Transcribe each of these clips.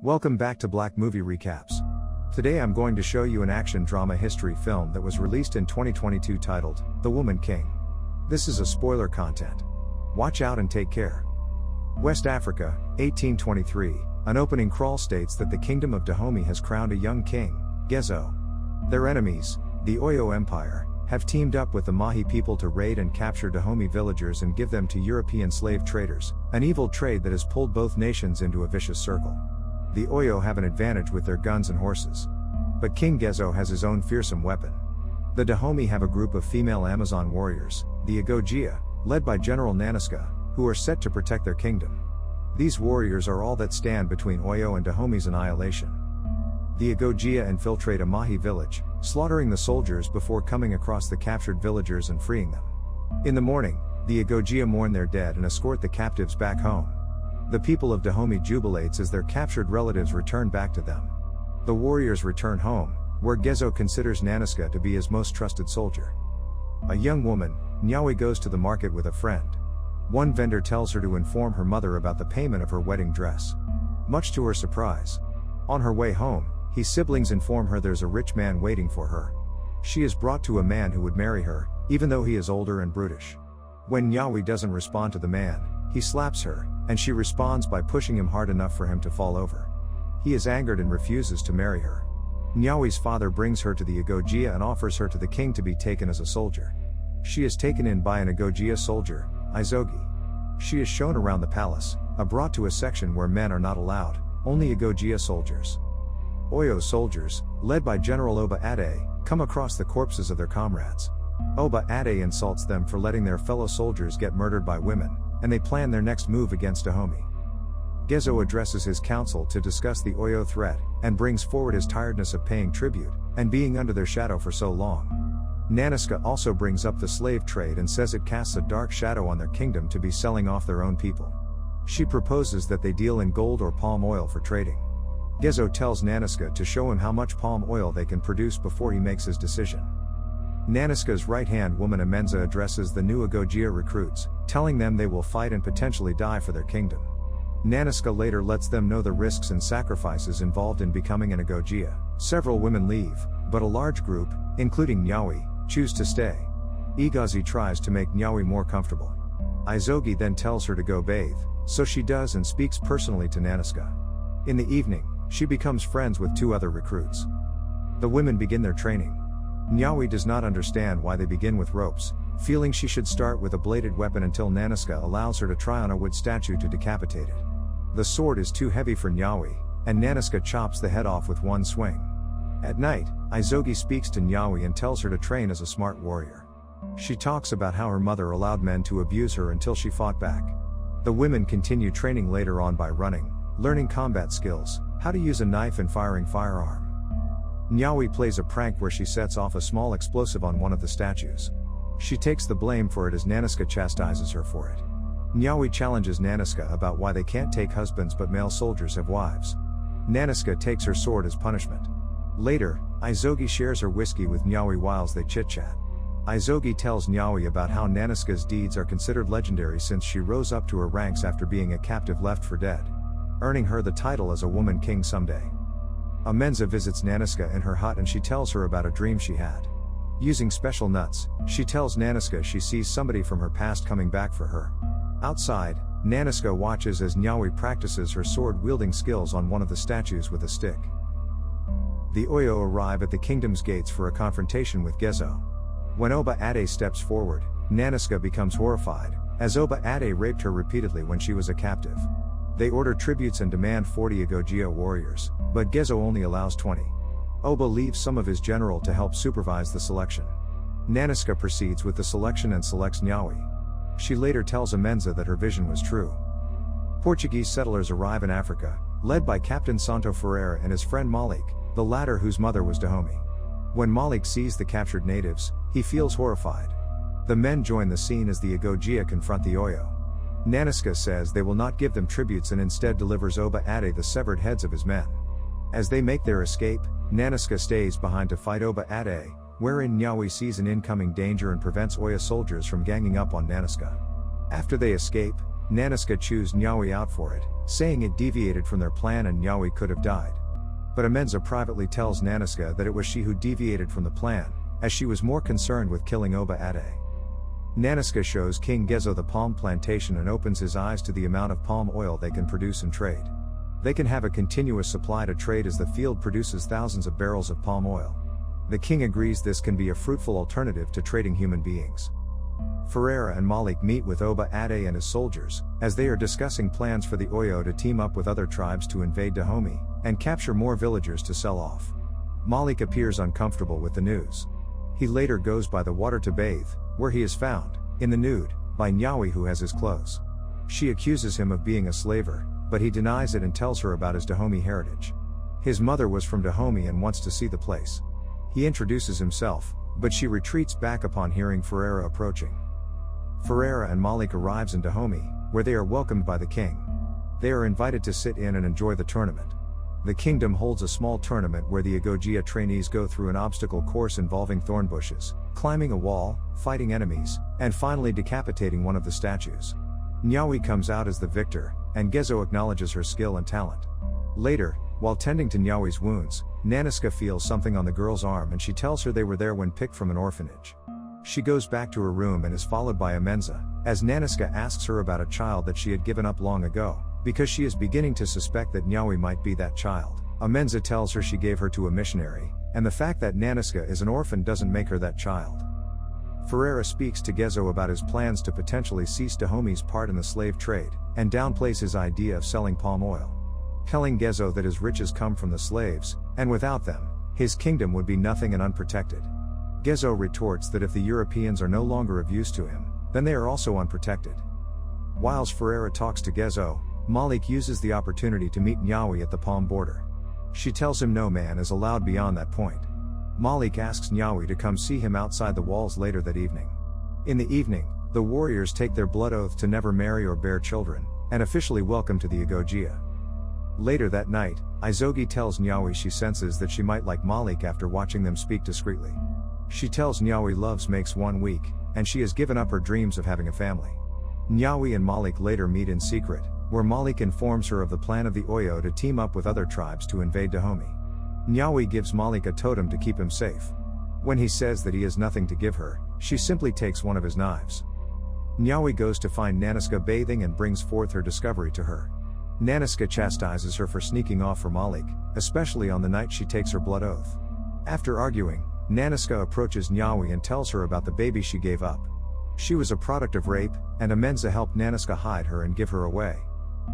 Welcome back to Black Movie Recaps. Today I'm going to show you an action drama history film that was released in 2022 titled, The Woman King. This is a spoiler content. Watch out and take care. West Africa, 1823, an opening crawl states that the Kingdom of Dahomey has crowned a young king, Gezo. Their enemies, the Oyo Empire, have teamed up with the Mahi people to raid and capture Dahomey villagers and give them to European slave traders, an evil trade that has pulled both nations into a vicious circle. The Oyo have an advantage with their guns and horses. But King Gezo has his own fearsome weapon. The Dahomey have a group of female Amazon warriors, the Agojia, led by General Nanisca, who are set to protect their kingdom. These warriors are all that stand between Oyo and Dahomey's annihilation. The Agojia infiltrate a Mahi village, slaughtering the soldiers before coming across the captured villagers and freeing them. In the morning, the Agojia mourn their dead and escort the captives back home. The people of Dahomey jubilates as their captured relatives return back to them. The warriors return home, where Gezo considers Nanisca to be his most trusted soldier. A young woman, Nyawi, goes to the market with a friend. One vendor tells her to inform her mother about the payment of her wedding dress. Much to her surprise, on her way home, his siblings inform her there's a rich man waiting for her. She is brought to a man who would marry her, even though he is older and brutish. When Nyawi doesn't respond to the man, he slaps her, and she responds by pushing him hard enough for him to fall over. He is angered and refuses to marry her. Nyawi's father brings her to the Agojia and offers her to the king to be taken as a soldier. She is taken in by an Agojia soldier, Izogi. She is shown around the palace, brought to a section where men are not allowed, only Agojia soldiers. Oyo soldiers, led by General Oba Ade, come across the corpses of their comrades. Oba Ade insults them for letting their fellow soldiers get murdered by women, and they plan their next move against Dahomey. Gezo addresses his council to discuss the Oyo threat, and brings forward his tiredness of paying tribute, and being under their shadow for so long. Nanisca also brings up the slave trade and says it casts a dark shadow on their kingdom to be selling off their own people. She proposes that they deal in gold or palm oil for trading. Gezo tells Nanisca to show him how much palm oil they can produce before he makes his decision. Nanisca's right-hand woman Amenza addresses the new Agojia recruits, telling them they will fight and potentially die for their kingdom. Nanisca later lets them know the risks and sacrifices involved in becoming an Agojia. Several women leave, but a large group, including Nyawi, choose to stay. Igazi tries to make Nyawi more comfortable. Izogi then tells her to go bathe, so she does and speaks personally to Nanisca. In the evening, she becomes friends with two other recruits. The women begin their training. Nyawi does not understand why they begin with ropes, feeling she should start with a bladed weapon until Nanisca allows her to try on a wood statue to decapitate it. The sword is too heavy for Nyawi, and Nanisca chops the head off with one swing. At night, Izogi speaks to Nyawi and tells her to train as a smart warrior. She talks about how her mother allowed men to abuse her until she fought back. The women continue training later on by running, learning combat skills, how to use a knife and firing firearm. Nyawi plays a prank where she sets off a small explosive on one of the statues. She takes the blame for it as Nanisca chastises her for it. Nyawi challenges Nanisca about why they can't take husbands but male soldiers have wives. Nanisca takes her sword as punishment. Later, Izogi shares her whiskey with Nyawi whilst they chit-chat. Izogi tells Nyawi about how Nanisca's deeds are considered legendary since she rose up to her ranks after being a captive left for dead, earning her the title as a woman king someday. Amenza visits Nanisca in her hut and she tells her about a dream she had. Using special nuts, she tells Nanisca she sees somebody from her past coming back for her. Outside, Nanisca watches as Nyawi practices her sword-wielding skills on one of the statues with a stick. The Oyo arrive at the kingdom's gates for a confrontation with Gezo. When Oba Ade steps forward, Nanisca becomes horrified, as Oba Ade raped her repeatedly when she was a captive. They order tributes and demand 40 Agojia warriors, but Gezo only allows 20. Oba leaves some of his general to help supervise the selection. Nanisca proceeds with the selection and selects Nyawi. She later tells Amenza that her vision was true. Portuguese settlers arrive in Africa, led by Captain Santo Ferreira and his friend Malik, the latter whose mother was Dahomey. When Malik sees the captured natives, he feels horrified. The men join the scene as the Agojia confront the Oyo. Nanisca says they will not give them tributes and instead delivers Oba Ade the severed heads of his men. As they make their escape, Nanisca stays behind to fight Oba Ade, wherein Nyawi sees an incoming danger and prevents Oyo soldiers from ganging up on Nanisca. After they escape, Naniska chews Nyawi out for it, saying it deviated from their plan and Nyawi could have died. But Amenza privately tells Naniska that it was she who deviated from the plan, as she was more concerned with killing Oba Ade. Naniska shows King Gezo the palm plantation and opens his eyes to the amount of palm oil they can produce and trade. They can have a continuous supply to trade as the field produces thousands of barrels of palm oil. The king agrees this can be a fruitful alternative to trading human beings. Ferreira and Malik meet with Oba Ade and his soldiers, as they are discussing plans for the Oyo to team up with other tribes to invade Dahomey, and capture more villagers to sell off. Malik appears uncomfortable with the news. He later goes by the water to bathe, where he is found, in the nude, by Nyawi who has his clothes. She accuses him of being a slaver, but he denies it and tells her about his Dahomey heritage. His mother was from Dahomey and wants to see the place. He introduces himself, but she retreats back upon hearing Ferreira approaching. Ferreira and Malik arrives in Dahomey, where they are welcomed by the king. They are invited to sit in and enjoy the tournament. The kingdom holds a small tournament where the Agogia trainees go through an obstacle course involving thorn bushes, climbing a wall, fighting enemies, and finally decapitating one of the statues. Nyawi comes out as the victor, and Gezo acknowledges her skill and talent. Later, while tending to Nyawi's wounds, Naniska feels something on the girl's arm and she tells her they were there when picked from an orphanage. She goes back to her room and is followed by Amenza, as Naniska asks her about a child that she had given up long ago, because she is beginning to suspect that Nyawi might be that child. Amenza tells her she gave her to a missionary, and the fact that Naniska is an orphan doesn't make her that child. Ferreira speaks to Gezo about his plans to potentially cease Dahomey's part in the slave trade, and downplays his idea of selling palm oil. Telling Gezo that his riches come from the slaves, and without them, his kingdom would be nothing and unprotected. Gezo retorts that if the Europeans are no longer of use to him, then they are also unprotected. Whilst Ferreira talks to Gezo, Malik uses the opportunity to meet Nyawi at the palm border. She tells him no man is allowed beyond that point. Malik asks Nyawi to come see him outside the walls later that evening. In the evening, the warriors take their blood oath to never marry or bear children, and officially welcome to the Agogia. Later that night, Izogi tells Nyawi she senses that she might like Malik after watching them speak discreetly. She tells Nyawi loves makes one weak, and she has given up her dreams of having a family. Nyawi and Malik later meet in secret, where Malik informs her of the plan of the Oyo to team up with other tribes to invade Dahomey. Nyawi gives Malik a totem to keep him safe. When he says that he has nothing to give her, she simply takes one of his knives. Nyawi goes to find Naniska bathing and brings forth her discovery to her. Naniska chastises her for sneaking off for Malik, especially on the night she takes her blood oath. After arguing, Naniska approaches Nyawi and tells her about the baby she gave up. She was a product of rape, and Amenza helped Naniska hide her and give her away.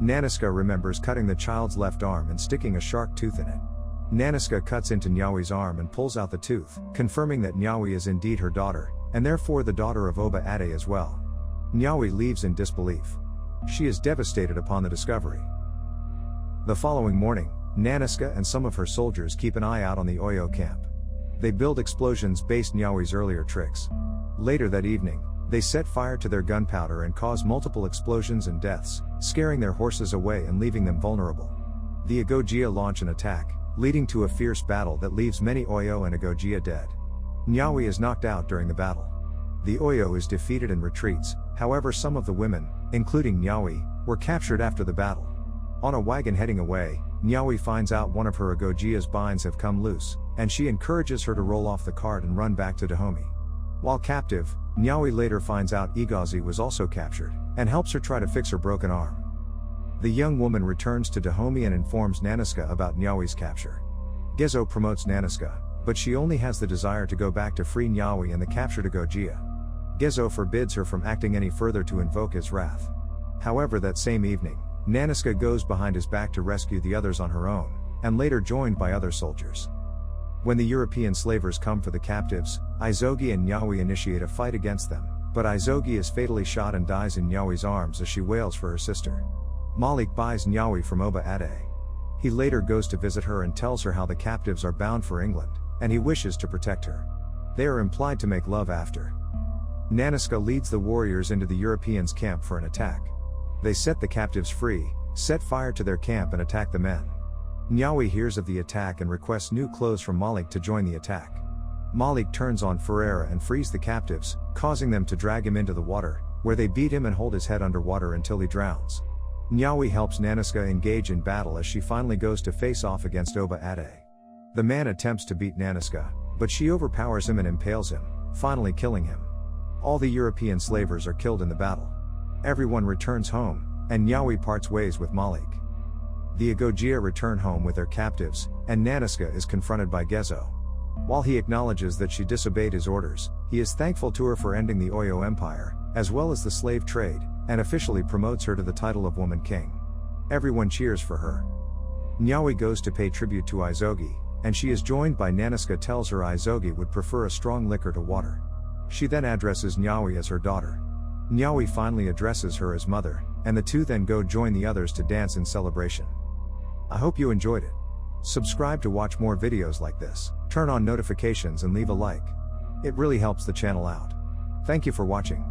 Naniska remembers cutting the child's left arm and sticking a shark tooth in it. Naniska cuts into Nyawi's arm and pulls out the tooth, confirming that Nyawi is indeed her daughter, and therefore the daughter of Oba Ade as well. Nyawi leaves in disbelief. She is devastated upon the discovery. The following morning, Naniska and some of her soldiers keep an eye out on the Oyo camp. They build explosions based Nyawi's earlier tricks. Later that evening, they set fire to their gunpowder and cause multiple explosions and deaths, scaring their horses away and leaving them vulnerable. The Agogia launch an attack, leading to a fierce battle that leaves many Oyo and Agogia dead. Nyawi is knocked out during the battle. The Oyo is defeated and retreats, however some of the women, including Nyawi, were captured after the battle. On a wagon heading away, Nyawi finds out one of her Agogia's binds have come loose, and she encourages her to roll off the cart and run back to Dahomey. While captive, Nyawi later finds out Igazi was also captured, and helps her try to fix her broken arm. The young woman returns to Dahomey and informs Naniska about Nyawi's capture. Gezo promotes Naniska, but she only has the desire to go back to free Nyawi and the captured Agogia. Gezo forbids her from acting any further to invoke his wrath. However, that same evening, Naniska goes behind his back to rescue the others on her own, and later joined by other soldiers. When the European slavers come for the captives, Izogi and Nyawi initiate a fight against them, but Izogi is fatally shot and dies in Nyawi's arms as she wails for her sister. Malik buys Nyawi from Oba Ade. He later goes to visit her and tells her how the captives are bound for England, and he wishes to protect her. They are implied to make love after. Naniska leads the warriors into the Europeans' camp for an attack. They set the captives free, set fire to their camp and attack the men. Nyawi hears of the attack and requests new clothes from Malik to join the attack. Malik turns on Ferreira and frees the captives, causing them to drag him into the water, where they beat him and hold his head underwater until he drowns. Nyawi helps Naniska engage in battle as she finally goes to face off against Oba Ade. The man attempts to beat Naniska, but she overpowers him and impales him, finally killing him. All the European slavers are killed in the battle. Everyone returns home, and Nyawi parts ways with Malik. The Agojia return home with their captives, and Naniska is confronted by Gezo. While he acknowledges that she disobeyed his orders, he is thankful to her for ending the Oyo Empire, as well as the slave trade, and officially promotes her to the title of Woman King. Everyone cheers for her. Nyawi goes to pay tribute to Izogi, and she is joined by Naniska tells her Izogi would prefer a strong liquor to water. She then addresses Nyawi as her daughter. Nyawi finally addresses her as mother, and the two then go join the others to dance in celebration. I hope you enjoyed it. Subscribe to watch more videos like this, turn on notifications and leave a like. It really helps the channel out. Thank you for watching.